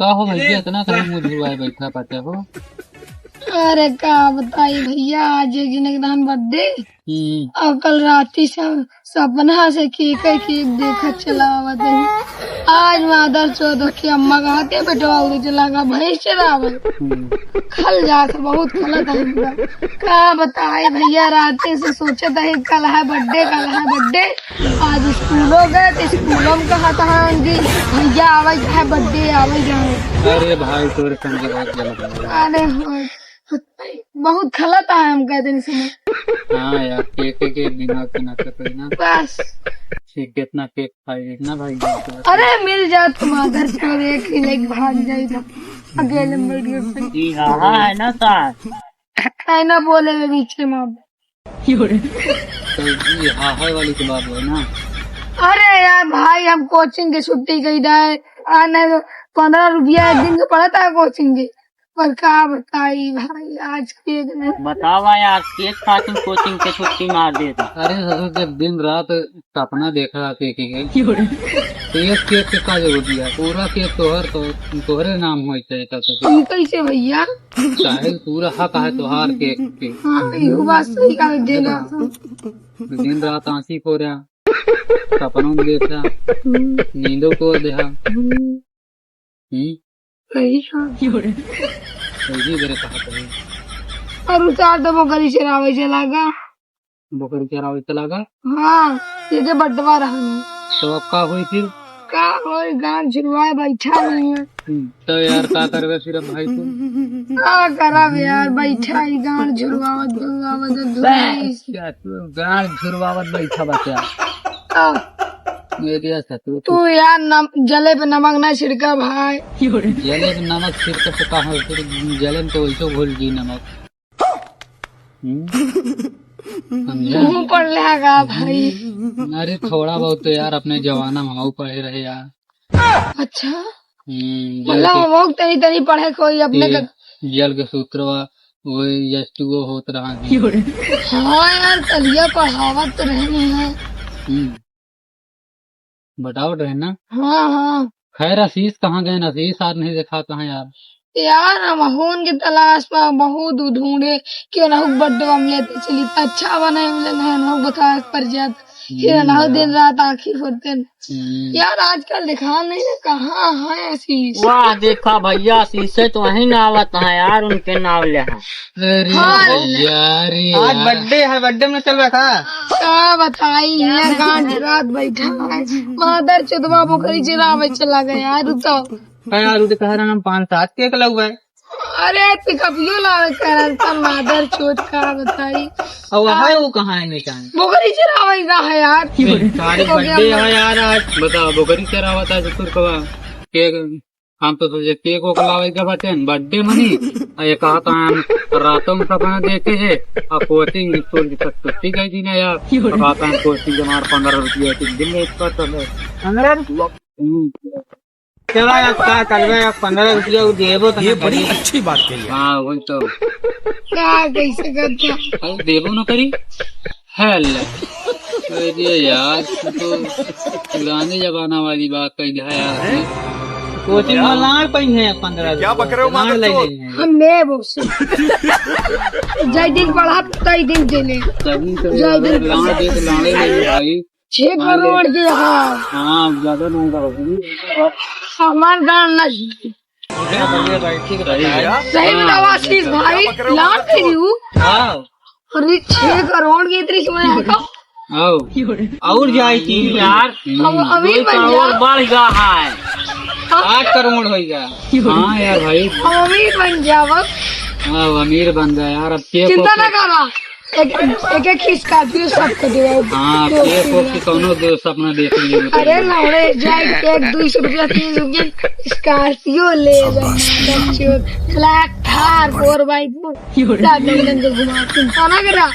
का हो भैया इतना कहीं मुंह धुलवाए बैठा पाते हो? अरे का बताई भैया, आज एक जने के दान बर्थडे और कल राती सब सपना से केक देखा चला आवत है। आज मादर चौदह की अम्मा का हाथे बेटवा उड़ी चला गा भैंस चरावल खल जात बहुत खलत है। का बताए भैया, रात से सोचा था कल है बर्थडे आज स्कूलों गए तो स्कूलों में कहा था भैया आवे है बर्थडे आवे जाए। अरे भाई तोरे संग बहुत गलत है। अरे बहुत खलत है हम कहते हैं समय। हाँ यार केक के दिमाग पे ना कर ना, बस कितना केक खाई ना भाई। अरे मिल जाए तो मादर चोर एक ही लेके भाग जाए था अकेले बैठ जी हाँ है ना साथ है ना बोले में बीच में मार। तो जी हाँ है वाली की बात है ना। अरे यार भाई, हम कोचिंग की छुट्टी गई जाए आने 15 रुपया एक दिन का पड़ा था कोचिंग के, पर क्या बताई भाई आज के बतावा यार केक खातिर कोचिंग के छुट्टी मार देता। अरे जब दिन रात सपना देख रहा केक तो एक केक के का जरूरत है? पूरा केक तोहरे नाम हो चाहिए कैसे भैया, चाहे पूरा हक है तोहार केक के। हाँ ये बात सही कर देना। दिन रात आंसी को रहा, सपनों में देख रहा, नींदों को देखा। और उतार तो बकरी चरावे चलागा। बकरी चरावे चलागा? हाँ ये बटवा रहा तो अब का हुई फिर? का और गान छुड़वाए बैठा नहीं है। तो यार का करवे फिर भाई तू? का करब यार, बैठा ही गान झुरवावत गान झुरवावत बैठा बच्चा। तू यार जले पे नमक ना छिड़का भाई। जले पे नमक छिड़का तो कहा फिर जले में तो वैसे घोल दी नमक। मुँह पर लेगा भाई। अरे थोड़ा बहुत तो यार अपने जवाना में हम पढ़े रहे यार। अच्छा मतलब वो तनी पढ़े कोई अपने जल के सूत्र वही यस्तु होत रहा। हाँ यार कलिया पढ़ावत तो रहने हैं। बतावट रहे ना। हाँ खैर आशीष कहाँ गए? आशीष आज नहीं देखा कहाँ यार हम होन की तलाश में बहुत ढूंढे क्यों ना बर्थडे हम लेते चली अच्छा बने बता पर जात फिर ना दिन रात आखिर होते यार। आजकल दिखा नहीं है कहाँ है आशीष। वाह देखा भैया शीशे तो वही ना आवता है यार, उनके नाम ले आज बर्थडे है, बर्थडे में चल रहा था। क्या बताई है गांठ रात बैठा है मादर चुदवा बकरी चरावे चला गया यार। तो यार कह रहा हम 5-7 केक लगवा है। अरे पिकअपियो लावे कर मादर चोट का बताई। और है वो कहाँ है निकाल बकरी चरावे का है यार। सारी बर्थडे है यार आज। बताओ बकरी चरावा था केक हम तो सोचे केक को लावे का बचन बर्थडे मनी ये कहा था हम रातों में सपना देखे है और कोचिंग स्कूल की छुट्टी गई थी ना यार। कहा था कोचिंग जमा 15 रुपया दिन में इसका चला क्या कर 15 रुपया देवो तो ये बड़ी अच्छी बात कही। हाँ वही तो क्या कैसे करता देवो न करी हेल यार तो पुराने जमाना वाली बात कही है यार। कोचिंग में लाड़ पई है 15 क्या बक रहे हो मादर चोद? हम ले वो जय दिन पढ़ा तय दिन चले भाई 6 करोड़ के। हाँ ज्यादा नहीं करोगी हमार गान नहीं सही में आशीष भाई लाट करी हूँ। अरे 6 करोड़ की इतनी और जाए थी यार, अमीर बन जा बढ़ गया है 8 करोड़ हो गया। हाँ यार भाई अमीर बन जाओ। हाँ अमीर बन गया यार। अब चिंता न करा एक स्कॉर्पियो सबको दे। हाँ कौनो सपना देख लिया। अरे लौड़े जाए 100-200 रुपया 3 रुपया स्कॉर्पियो ले ब्लैक थार 4x4 घुमा चिंता न करा।